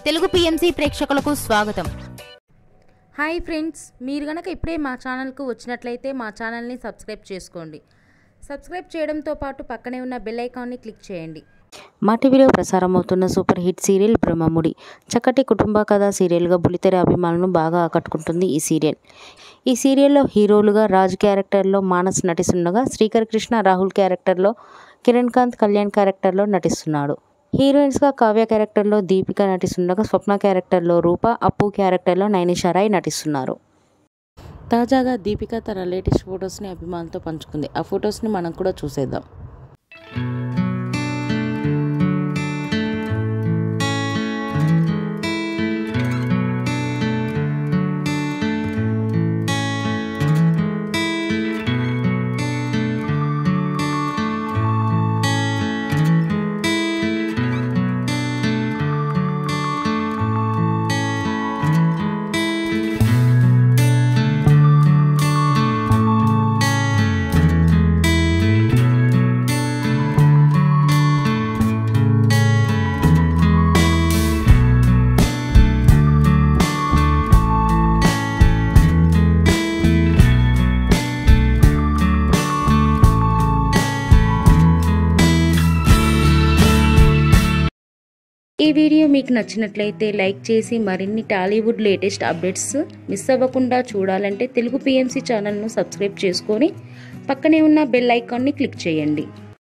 Telugu PMC ప్రేక్షకులకు స్వాగతం. Hi friends, మీరు గనక ఇప్పుడే మా ఛానల్కు వచ్చినట్లయితే మా ఛానల్ని సబ్స్క్రైబ్ చేసుకోండి. సబ్స్క్రైబ్ చేయడంతో పాటు పక్కనే ఉన్న బెల్ ఐకాన్ని క్లిక్ చేయండి. మా టీవీలో ప్రసారం అవుతున్న సూపర్ హిట్ సీరియల్ బ్రహ్మముడి చక్కటి కుటుంబ కథా సీరియల్గా బుల్లితెర అభిమానులను బాగా ఆకట్టుకుంటుంది ఈ సీరియల్. ఈ సీరియల్లో హీరోలుగా రాజ్ క్యారెక్టర్లో మానస్ నటిస్తుండగా, శ్రీకర్ కృష్ణ రాహుల్ క్యారెక్టర్లో, కిరణ్ కాంత్ కళ్యాణ్ క్యారెక్టర్లో నటిస్తున్నాడు. హీరోయిన్స్గా కావ్య క్యారెక్టర్లో దీపిక నటిస్తుండగా, స్వప్న క్యారెక్టర్లో రూప, అప్పు క్యారెక్టర్లో నైనిషా రాయ్ నటిస్తున్నారు. తాజాగా దీపిక తన లేటెస్ట్ ఫొటోస్ని అభిమానులతో పంచుకుంది. ఆ ఫొటోస్ని మనం కూడా చూసేద్దాం. ఈ వీడియో మీకు నచ్చినట్లయితే లైక్ చేసి మరిన్ని టాలీవుడ్ లేటెస్ట్ అప్డేట్స్ మిస్ అవ్వకుండా చూడాలంటే తెలుగు పిఎంసి ఛానల్ను సబ్స్క్రైబ్ చేసుకొని పక్కనే ఉన్న బెల్ ఐకాన్ని క్లిక్ చేయండి.